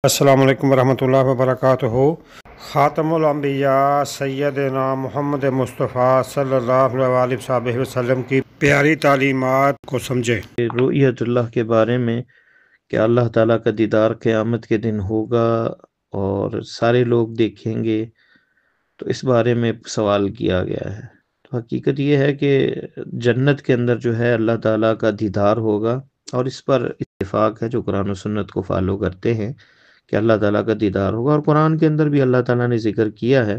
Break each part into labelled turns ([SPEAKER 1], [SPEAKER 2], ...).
[SPEAKER 1] السلام علیکم ورحمۃ اللہ وبرکاتہ۔ خاتم الانبیاء سیدنا محمد مصطفیٰ صلی اللہ علیہ وسلم کی پیاری تعلیمات کو سمجھیں۔
[SPEAKER 2] رؤیت اللہ کے بارے میں کہ اللہ تعالیٰ کا دیدار قیامت کے دن ہوگا اور سارے لوگ دیکھیں گے، تو اس بارے میں سوال کیا گیا ہے۔ تو حقیقت یہ ہے کہ جنت کے اندر جو ہے اللہ تعالیٰ کا دیدار ہوگا، اور اس پر اتفاق ہے جو قرآن و سنت کو فالو کرتے ہیں کہ اللہ تعالیٰ کا دیدار ہوگا۔ اور قرآن کے اندر بھی اللہ تعالیٰ نے ذکر کیا ہے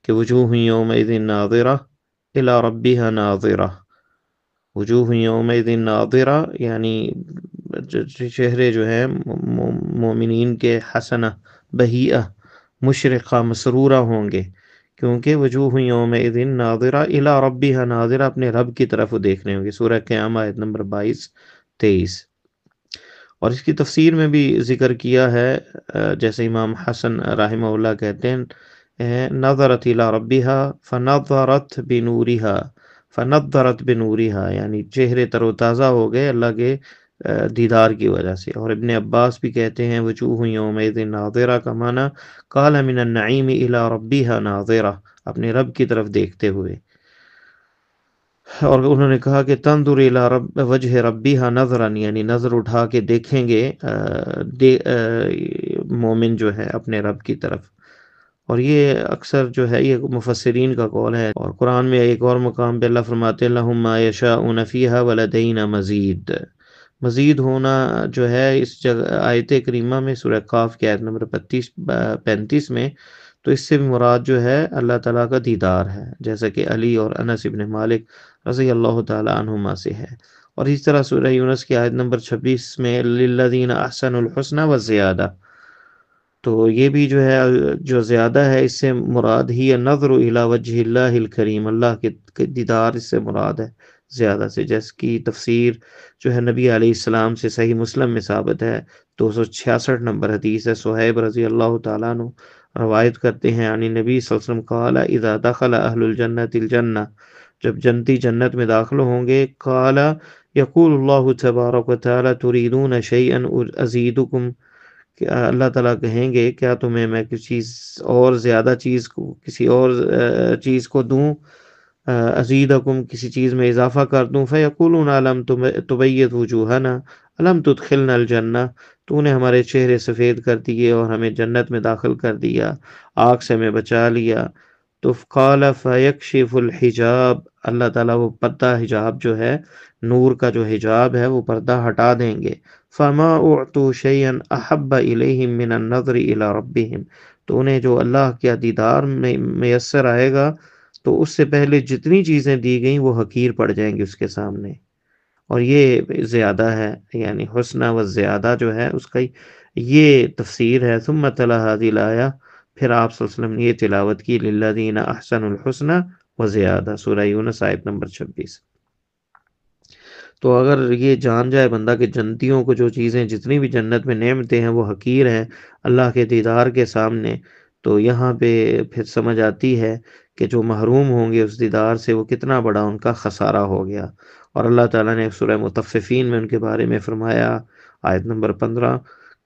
[SPEAKER 2] کہ وجوہ یومئذ ناظرہ الی ربها ناظرہ، وجوہ یومئذ ناظرہ یعنی چہرے جو ہیں مومنین کے حسنہ بہیہ مشرقہ مسرورہ ہوں گے، کیونکہ وجوہ یومئذ ناظرہ الی ربها ناظرہ، اپنے رب کی طرف وہ دیکھ رہے ہوں گے۔ سورہ قیامہ آیت نمبر 22-23۔ اور اس کی تفسیر میں بھی ذکر کیا ہے، جیسے امام حسن رحمہ اللہ کہتے ہیں نظرت الی ربها فنظرت بنورها یعنی چہرے تر و تازہ ہو گئے اللہ کے دیدار کی وجہ سے۔ اور ابن عباس بھی کہتے ہیں وجوہ یومئذ ناظرہ کا معنی قال من النعیم الی ربها ناظرہ، اپنے رب کی طرف دیکھتے ہوئے۔ اور انہوں نے کہا کہ تنظر الی وجہ ربها نظرا، یعنی نظر اٹھا کے دیکھیں گے مومن جو ہے اپنے رب کی طرف۔ اور یہ اکثر جو ہے یہ مفسرین کا قول ہے۔ اور قرآن میں ایک اور مقام پہ اللہ فرماتے ہیں لَهُم مَا يَشَاءُونَ فِيهَا وَلَدَيْنَا مزید ہونا جو ہے اس آیت کریمہ میں سورہ قاف کی آیت نمبر 35 میں، تو اس سے بھی مراد جو ہے اللہ تعالیٰ کا دیدار ہے، جیسا کہ علی اور انس ابن مالک رضی اللہ تعالیٰ عنہما سے ہے۔ اور اس طرح سورہ یونس کی آیت نمبر 26 میں لِلَّذِينَ أَحْسَنُوا الْحُسْنَى وَزِيَادَةٌ، تو یہ بھی جو ہے جو زیادہ ہے اس سے مراد ہی نظر الی وجہ اللہ الکریم، اللہ کے دیدار اس سے مراد ہے زیادہ سے، جیس کی تفسیر جو ہے نبی علیہ السلام سے صحیح مسلم میں ثابت ہے۔ 266 نمبر حدیث ہے، صہیب رضی اللہ تعالیٰ عنہ روایت کرتے ہیں یعنی نبی صلی اللہ علیہ وسلم قال اذا دخل اہل الجنت الجنہ، جب جنتی جنت میں داخل ہوں گے، قال یقول اللہ تبارک و تعالی تريدون شیئا ازیدکم، کہ اللہ تعالیٰ کہیں گے کیا تمہیں میں کسی چیز اور زیادہ چیز کو کسی اور چیز کو دوں، ازیدکم کسی چیز میں اضافہ کر دوں، فیقولون الم تبیض وجوہنا الم تدخلنا الجنہ، تو نے ہمارے چہرے سفید کر دیے اور ہمیں جنت میں داخل کر دیا، آگ سے ہمیں بچا لیا۔ تو قال فیکشف الحجاب، اللہ تعالیٰ وہ پردہ حجاب جو ہے نور کا جو حجاب ہے وہ پردہ ہٹا دیں گے۔ فما اعطوا شیئا احب الیہم من النظر الی ربہم، تو انہیں جو اللہ کا دیدار میں میسر آئے گا تو اس سے پہلے جتنی چیزیں دی گئیں وہ حقیر پڑ جائیں گی اس کے سامنے۔ اور یہ زیادہ ہے، یعنی حسنہ و زیادہ جو ہے اس کا یہ تفسیر ہے۔ ثم تلا هذه الآیہ، پھر آپ صلی اللہ علیہ وسلم نے یہ تلاوت کی للذین احسنوا الحسنى وزیادہ، سورہ یونس آیت نمبر 26۔ تو اگر یہ جان جائے بندہ کہ جنتیوں کو جو چیزیں جتنی بھی جنت میں نعمتیں ہیں وہ حقیر ہیں اللہ کے دیدار کے سامنے، تو یہاں پہ پھر سمجھ آتی ہے کہ جو محروم ہوں گے اس دیدار سے وہ کتنا بڑا ان کا خسارہ ہو گیا۔ اور اللہ تعالیٰ نے سورہ مطففین میں ان کے بارے میں فرمایا آیت نمبر 15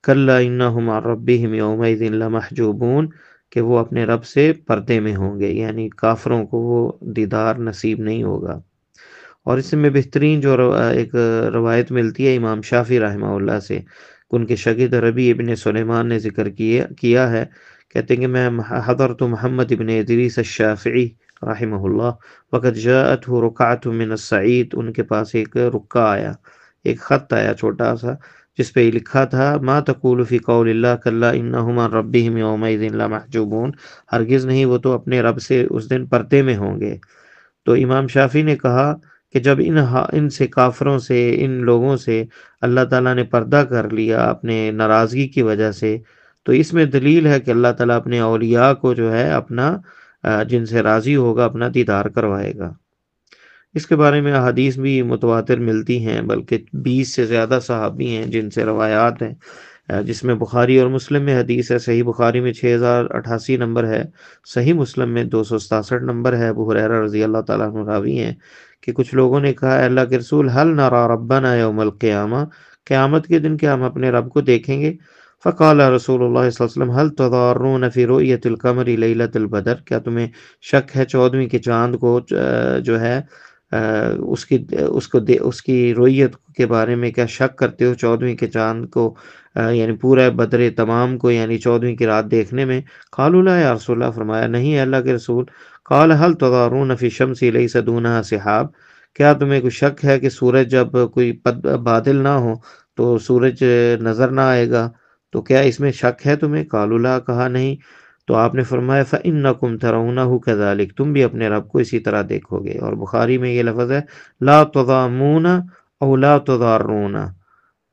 [SPEAKER 2] کلا انہم عن ربہم یومئذ لمحجوبون، کہ وہ اپنے رب سے پردے میں ہوں گے، یعنی کافروں کو وہ دیدار نصیب نہیں ہوگا۔ اور اس میں بہترین جو ایک روایت ملتی ہے امام شافعی رحمہ اللہ سے، ان کے شاگرد ربیع ابن سلیمان نے ذکر کیا ہے، کہتے ہیں کہ میں حضرت محمد ابن ادریس الشافعی رحمہ اللہ وقد جاءته رقعۃ من الصعید، ان کے پاس ایک رقعہ آیا، ایک خط آیا چھوٹا سا جس پہ لکھا تھا ما تقول فی قول اللہ کلا انہم عن ربہم یومئذ لمحجوبون، ہرگز نہیں وہ تو اپنے رب سے اس دن پردے میں ہوں گے۔ تو امام شافعی نے کہا کہ جب ان سے کافروں سے ان لوگوں سے اللہ تعالیٰ نے پردہ کر لیا اپنے ناراضگی کی وجہ سے، تو اس میں دلیل ہے کہ اللہ تعالیٰ اپنے اولیاء کو جو ہے اپنا جن سے راضی ہوگا اپنا دیدار کروائے گا۔ اس کے بارے میں احادیث بھی متواتر ملتی ہیں، بلکہ 20 سے زیادہ صحابی ہیں جن سے روایات ہیں، جس میں بخاری اور مسلم میں حدیث ہے۔ صحیح بخاری میں 6088 نمبر ہے، صحیح مسلم میں 267 نمبر ہے۔ ابو ہریرہ رضی اللہ تعالیٰ عنہ راوی ہیں کہ کچھ لوگوں نے کہا اے اللہ کے رسول حل نرى ربنا یوم القیامہ، قیامت کے دن کیا ہم اپنے رب کو دیکھیں گے؟ فقال رسول اللہ صلی اللہ علیہ وسلم هل تضارون فی رؤیت القمر لیلۃ البدر، کیا تمہیں شک ہے 14ویں کے چاند کو جو ہے اس کی رؤیت کے بارے میں کیا شک کرتے ہو 14ویں کے چاند کو یعنی پورا بدر تمام کو یعنی 14ویں کی رات دیکھنے میں؟ قالوا لا یا رسول اللہ، فرمایا نہیں اللہ کے رسول۔ قال هل تضارون فی الشمس لیس دونها سحاب، کیا تمہیں کوئی شک ہے کہ سورج جب کوئی بادل نہ ہو تو سورج نظر نہ آئے گا، تو کیا اس میں شک ہے تمہیں؟ قالوا لا، کہا نہیں۔ تو آپ نے فرمایا فَإِنَّكُمْ تَرَوْنَهُ كَذَلِكَ، تم بھی اپنے رب کو اسی طرح دیکھو گے۔ اور بخاری میں یہ لفظ ہے لا تضامون او لا تضارون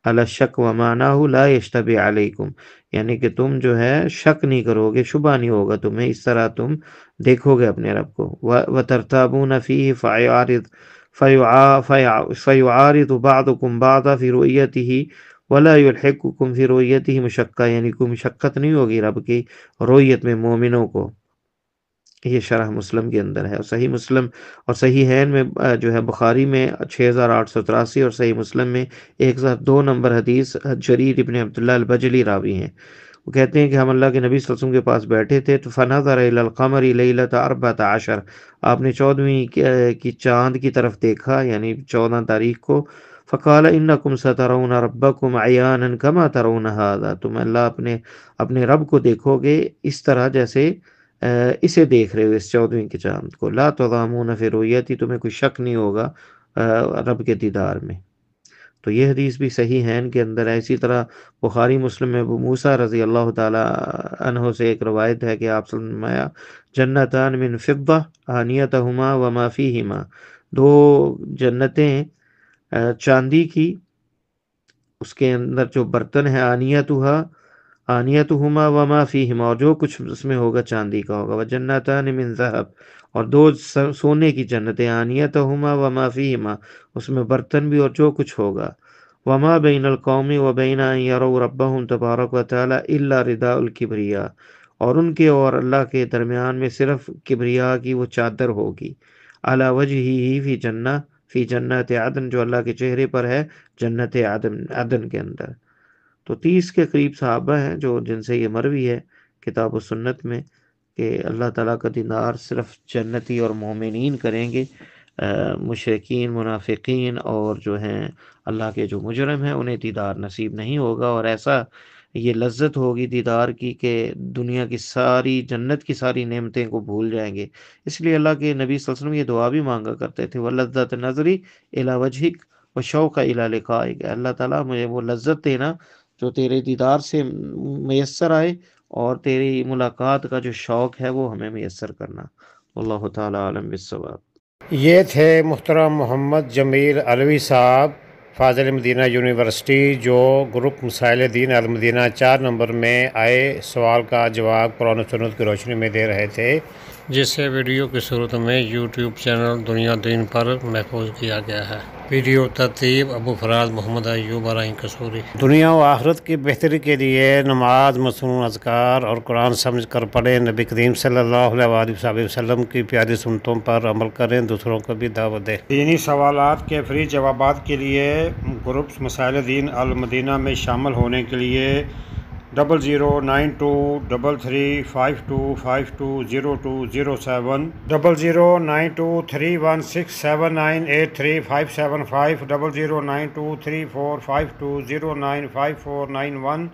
[SPEAKER 2] علی الشک ومعناہ لا یشتبہ علیکم، یعنی کہ تم جو ہے شک نہیں کرو گے، شبہ نہیں ہوگا تمہیں، اس طرح تم دیکھو گے اپنے رب کو۔ وَتَرْتَابُونَ فِيهِ فَيُعَارِضُ بَعْضُكُمْ بَعْضًا فِي رُؤْيَتِهِ وَلَا يُلْحِقُكُمْ فِي رُؤْيَتِهِ مشقہ، یعنی کوئی مشقت نہیں ہوگی رب کی رؤیت میں مومنوں کو۔ یہ شرح مسلم کے اندر ہے، اور صحیح مسلم اور صحیح حین میں جو ہے بخاری میں 6883 اور صحیح مسلم میں 1002 نمبر حدیث جریر ابن عبداللہ البجلی راوی ہیں۔ وہ کہتے ہیں کہ ہم اللہ کے نبی صلی اللہ علیہ وسلم کے پاس بیٹھے تھے تو فنظر الی القمر لیلۃ 14، آپ نے 14ویں کی چاند کی طرف دیکھا یعنی 14 تاریخ کو۔ فقال انکم سترون ربکم عیانا کما ترون ھذا، تم اللہ اپنے رب کو دیکھو گے اس طرح جیسے اسے دیکھ رہے ہو اس 14ویں کے چاند کو۔ لا تضامون فی رؤیتی، تمہیں کوئی شک نہیں ہوگا رب کے دیدار میں۔ تو یہ حدیث بھی صحیح حین کے اندر ہے۔ اسی طرح بخاری مسلم میں ابو موسیٰ رضی اللہ تعالی عنہ سے ایک روایت ہے کہ آپ صلی اللہ علیہ وسلم نے فرمایا جنتان من فضہ آنیتہما وما فیہما، دو جنتیں چاندی کی، اس کے اندر جو برتن ہے آنیتہما وما فیہما، اور جو کچھ اس میں ہوگا چاندی کا ہوگا۔ وجنتان من ذہب، اور دو سونے کی جنتیں آنیتہما وما فیہما، اس میں برتن بھی اور جو کچھ ہوگا۔ وما بین القوم وبین ان یروا ربہم تبارک وتعالی الا رداء الکبریاء، اور ان کے اور اللہ کے درمیان میں صرف کبریا کی وہ چادر ہوگی۔ علی وجہہ فی جنت عدن، جو اللہ کے چہرے پر ہے جنت عدن کے اندر۔ تو 30 کے قریب صحابہ ہیں جن سے یہ مروی ہے کتاب و سنت میں کہ اللہ تعالیٰ کا دیدار صرف جنتی اور مومنین کریں گے، مشرکین منافقین اور جو ہیں اللہ کے جو مجرم ہیں انہیں دیدار نصیب نہیں ہوگا۔ اور ایسا یہ لذت ہوگی دیدار کی کہ دنیا کی ساری جنت کی ساری نعمتیں کو بھول جائیں گے۔ اس لیے اللہ کے نبی صلی اللہ علیہ وسلم یہ دعا بھی مانگا کرتے تھے وَلَذَّةُ نَظْرِ إِلَى وَجْهِكَ وَشَوْقَ إِلَى لِقَائِكَ، اللہ تعالیٰ مجھے وہ لذت دینا جو تیرے دیدار سے میسر آئے، اور تیری ملاقات کا جو شوق ہے وہ ہمیں میسر کرنا۔ اللہ تعالیٰ عالم بالصواب۔
[SPEAKER 1] یہ تھے محترم محمد جمیل علوی صاحب فاضل مدینہ یونیورسٹی، جو گروپ مسائل دین المدینہ 4 نمبر میں آئے سوال کا جواب قرآن و سنت کی روشنی میں دے رہے تھے، جسے ویڈیو کی صورت میں یوٹیوب چینل دنیا دین پر محفوظ کیا گیا ہے۔ ویڈیو ترتیب ابو فراز محمد ایوب ارائیں کسوری۔ دنیا و آخرت کی بہتری کے لیے نماز، مصنون اذکار اور قرآن سمجھ کر پڑھیں، نبی کریم صلی اللہ علیہ وسلم کی پیاری سنتوں پر عمل کریں، دوسروں کو بھی دعوت دیں۔ دینی سوالات کے فری جوابات کے لیے گروپ مسائل دین المدینہ میں شامل ہونے کے لیے 00923352520207 00923167983575 00923452095491